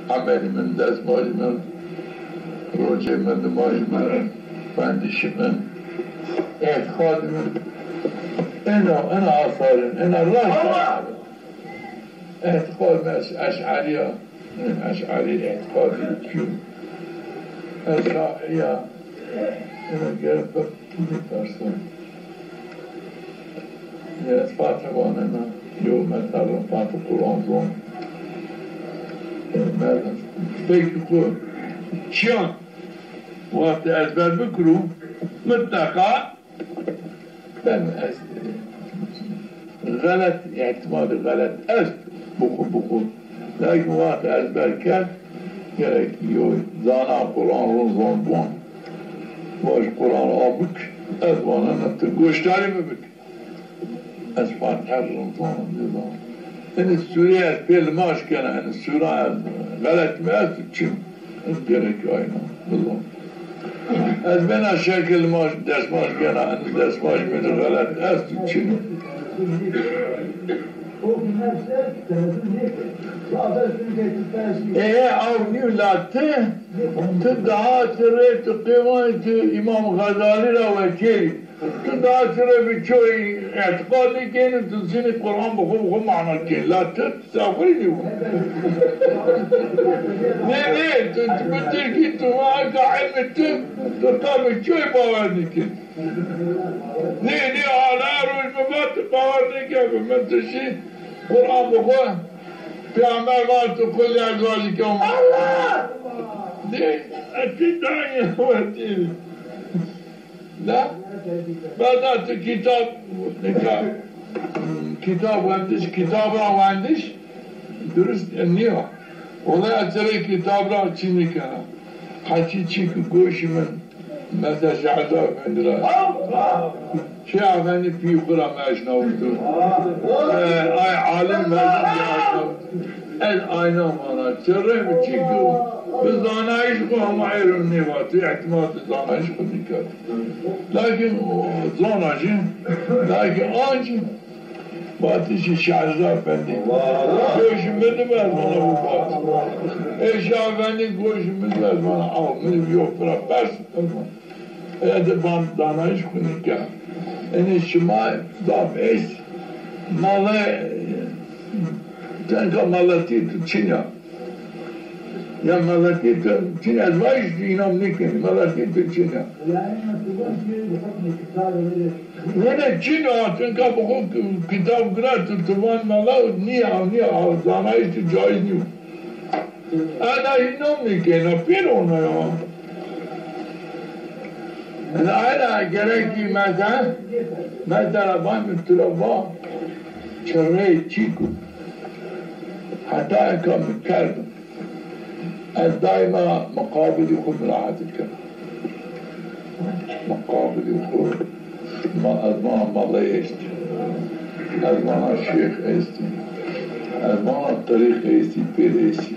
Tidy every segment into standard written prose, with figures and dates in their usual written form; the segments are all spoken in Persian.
عملی من دستمالی من روچه من دماغی من بندشی من اعتقاد من انا آثارن انا راست اعتقاد من اشعری اعتقادی کیو اشعری انا گرفت درستم از فاتحوان انا یو مثلا فاتح قرآن زون فکر کن چیان وقت ازبر بکرو متقع ben غلط احتمال غلط است بخور لیکن وقت ازبر کرد gerek yok zana Kur'an rozon bon baş Kur'an abuk ez bana nattı goştari mi bük ez Fatiha rozon diyor yani Suriye pel maş kana yani Suriye galet mi az kim gerek ayna billah ez ben şekil maş ders maş kana yani ders maş mi galet az kim avnilattı daha tere tıkımaydı İmam Gazali ravakiri daha tere bir çoğu etiqadı kenin tuzini Kur'an bu mana kenin lattı safri diyor ne tübüttür ki tuvaka ilmitti tutamı çoğu bavardı ki ne hala ruj babatı bavardı ki ben tuşi Kur'an bu Peygamber var tu kulli azvacike Allah! Ne? Atidanya var değil. Ne? Badatı kitap vendiş, kitabına vendiş dürüst niye? Olay açarı kitabına çini kana. Haçı çıkı goşimin mesela şahada vendira. Şey efendi piyukura meşna oldu. Ay alim meşna oldu. El ayna mana çarrı çıkı. Biz zanayış ko ama ayrım nivatı ihtimatı zanayış ko dikkat. Lakin zanayışı lakin ancı Batişi Şahzar Efendi görüşümüzü ver bana bu batı. Şah Efendi görüşümüzü ver bana almıyor yok bırak versin. Eğer bana danayış kunikâ. Yani şıma daf es malı tenka malatı Çin'ya. Ya malatı Çin'ya zvaş inam nikin malatı Çin'ya. Yine Çin'ya tenka bu kitap gıratı tuvan mala niye zanayıştı caiz niye. Ana inam nikin apir ona ya. Hala gerek ki mesela ben müttülava çarrayı çiku hatta ekamı kalbim ez daima makabili kum rahat etken makabili kum ez bana malı esti ez bana şeyh esti ez bana tarik esti pir esti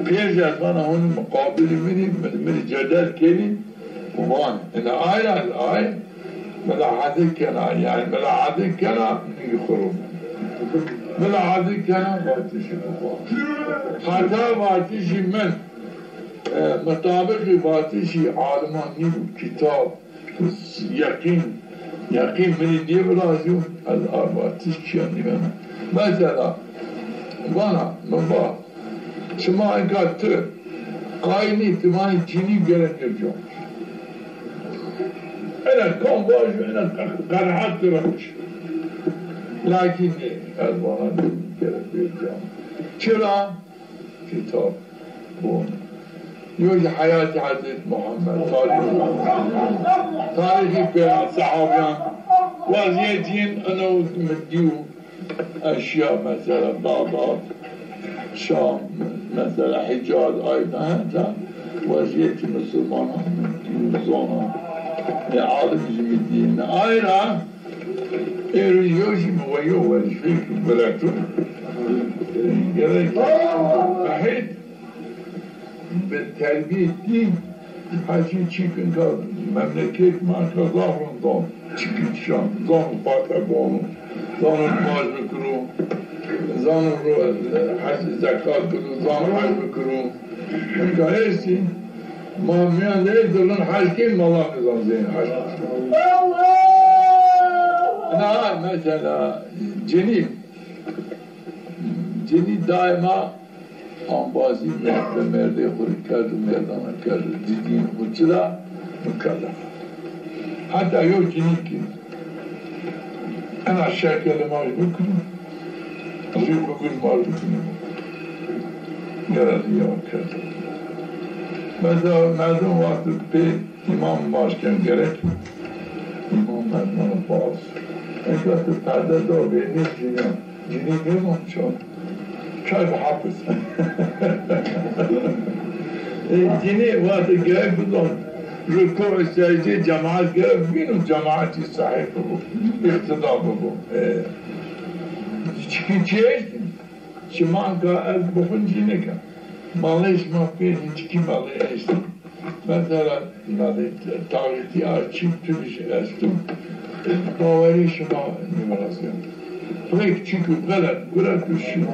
pir ez bana onun makabili meni cedel kelin وان إذا الآية ملاحظة كنا يعني ملاحظة كنا يخرون ملاحظة كنا باتشي حتى باتشي من مطابق باتشي عالمان نيو كتاب يقين من دي برازيو باتش كياني بنا مثلا bana baba شما انقدر تو قايني تماني تيني جرن يرجعون أنا كون باش أنا قناعات تروش لكن أزوانا كرة بيرجع شرا كتاب بون يوجد حياة حضرت محمد تاريخي في الصحابيان وزيتين أنا مديو أشياء مثلا بغداد شام مثلا حجاز أيضا هذا وزيتي مسلمان مديو زونا عالم الدين أيضا إيريوشي مويو والشفيك بلاتون بحيث بالتربية الدين حاشي تشيكن كار مملكة ماركا ظاهرون ظاهر تشيكن شام ظاهر فاتح بونو ظاهر ماج بكرو زانو رو حج زکات کنو زانو حج بکنو حکایستی ما میان دلن حج که مالا نظام زین حج نه مثلا جنی دائما آنبازی به مرده خود کرد و مردانه کرد دیدین خود چرا مکلف حتی یو جنی که انا شکل ماش بکنم روی بگون مال بکنم گرد یا کرد مردم وقت به امام ماش کن گرد امام مردم باز اینکه تو پرده دار بینید جنی نمون شد شاید حافظ جنی وقت گرد بودن رکوع سجده جماعت گرفت بینم جماعتی صحیح بود اقتدا بود چیست؟ شما انگار از بخون جینه کن مالیش ما پیش چی مالی هستیم مثلا مالی تاریخی آرچیب تویش هستیم باوری شما نمراسیم فلیک چیکو غلط کشی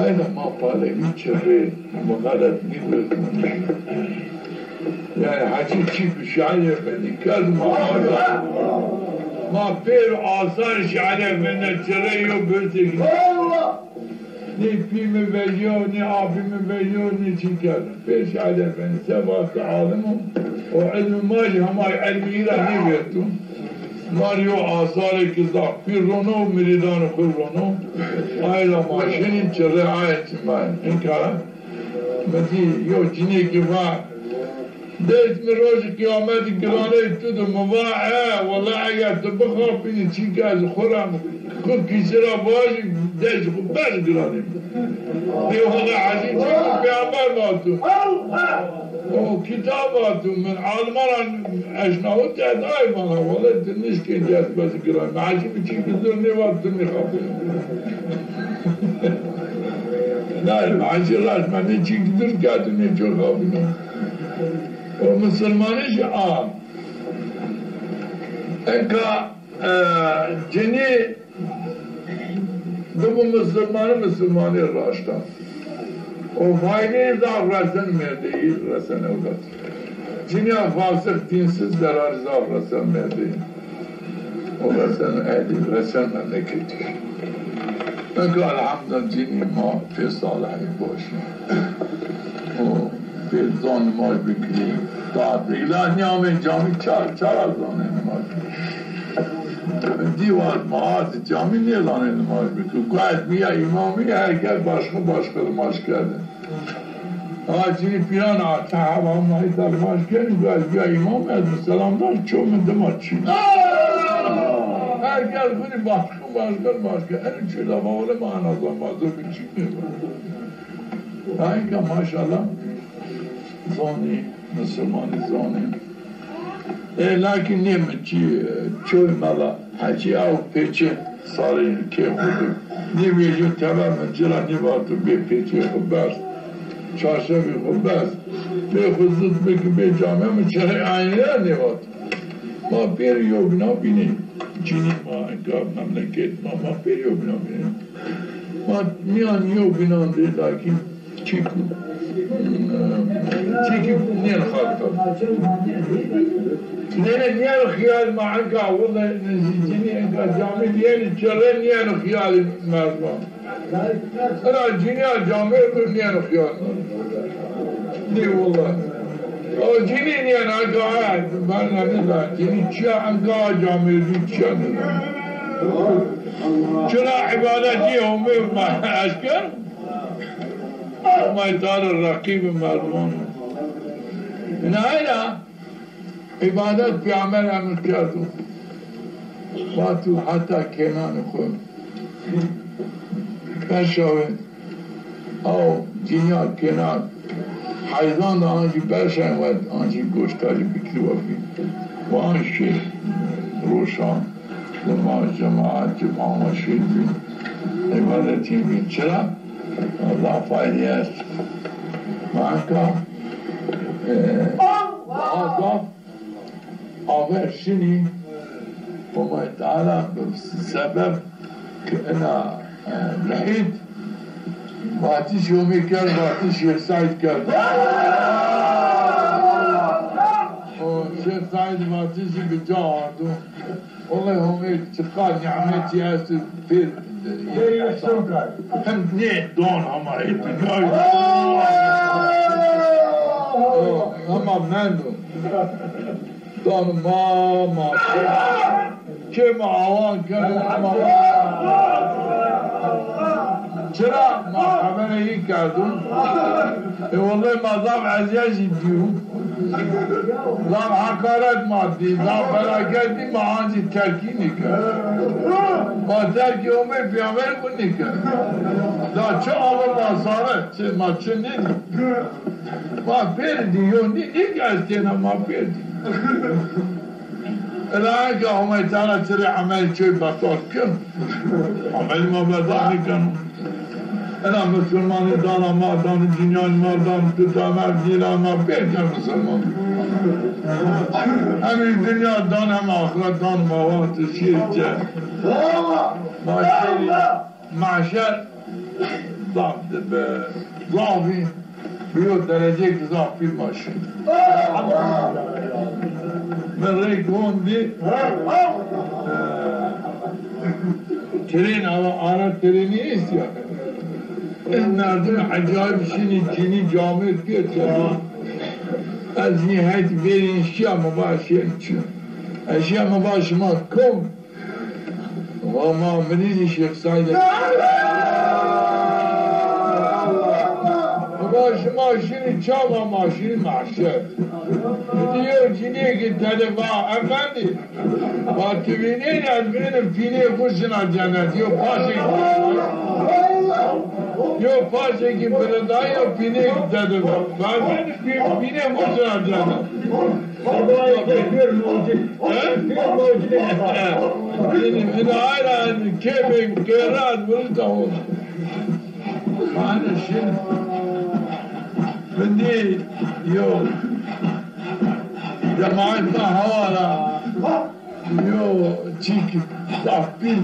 اینا ما پاله میچره ما غلط میبرد yani hacı çıkıp Şahane Efendi kız ma per asar Şahane Efendi çırıyor böyle ne pimi veriyor ne abimi veriyor ne çıkar per Şahane Efendi sebası alimim o ilmi mali hamay ilmiyle ne verdim Mario asar kızlar bir rono miridan kurrono ayla maşinin çırıyor ayetim ben inkara mezi yo cine ki var ديت من روز قيامات قراني تدو مضاعة والله اگر تبخر بینی چی که از خورم خود کسرا باشی ديت خباش قراني دیو هذا عزيز پیامبر باتو او کتاباتو من عالمان اشناو تحت آیمانا والله تنش که جاست بس قراني معاشی بچی کزر نیوات تنی خافی نه معاشی راست من چی کزر کردو نیچو خافی o Müslümanı ki enka cini bu Müslümanı raştan o fayne zaf resen merdeyi resen evlat cini fasık dinsiz zarar zaf resen merdeyi o resen ehli resen memleketi enka elhamdülillah cini ma fi salahi boş o bir zon namaz bükülü, dağıtı. İlahi amin cami çarar zon namaz bükülü. Divar, mağazı, cami niye zon namaz bükülü? Gayet miya imamı, herkes başka namaz geldi. Şimdi filan ağaçta havamla hitar namaz geldi, gayet miya imam selamlar çoğumun namaz çıktı. Herkes bunu başka. En üçü lava öyle manazlamazdı, bir çıkmıyor. Aynı maşallah. Zoni, Müslümanı zoni. Lakin nimet çoğu mala, hacı av peçe sarı ke hudu. Ne veriyor tamamen cilani vardı bir peçe hubaz. Çarşafı hubaz. Bir huzut bir cami mi çare aynılar ne vardı? Ma bir yok ne bini. Cini ma memleket ma bir yok ne bini. Ma miyan yok binandı lakin çıkı. تيجي منين خاطر؟ نين الخيال معك والله جيني انت جامع ديال الجرين نين الخيال مرضى انا جيني جامع نين الخيال دي والله او جيني نين قاعد بالنا نلا جيني تشا قاعد جامع دي تشا شنو عبادتي هم ما اشكر ما يطال الرقيب المرضون من هنا عبادات في عمل عمل كردو فاتو حتى كنان خون بشاوين او جنيا كنان حيضان دا آنجي برشان ود آنجي گوشتاري بكري وفي وآنشي روشان لما جماعات جمعا وشيد بين عبادتين بين چرا Allah fayda است معك وهذا أغشني وما تعالى بسبب كأنا لحيت بعطيش يومي كان بعطيش شيخ سعيد كان شيخ سعيد بعطيش بجاعة والله هم هيك تقال نعمتي هسه في هم نيت دون هم هيك هم بنندو دون ما كم عوان كانوا چرا ما خبر این کردون والله مذاب عزیز دیو زم حکارت مادی زم فلاکتی معانجی ترکی نکرد ما ترکی اومه پیامر کن نکرد دا چه آور باساره چه ما چه ندی ما پیردی یو نیک از تینا ما پیردی الان که اومه تانا چرا عمل چوی بطار کن عمل ما بدانی کن انا مسلمان دانا ما دان دنیای ما دان تو دامر دیرا ما بیرکن مسلمان همین دنیا دان هم آخرت دان موات شیر چه معشر به ضعفی بیو درجه که ضعفی باشه من ریک هون دی ترین آره ترینی ایست یا مردم عجایب شینی چینی جامعت که از نهایت برین اشیا مباشر چون اشیا مباشر ما کم و ما مریضی شیخ سعید مباشر ما شینی چا و ما شینی معشر دیو چینی که تلفا افندی با تبینین از بینم فینه خوشنا جنت یو پاسی یو پاسی که بردایی و فینه داده با بعد فینه خوشنا جنت این آیران که بیم قیرات بلتا هون معنی شن بندی یو جماعت ما حوالا یو چیک تحبیل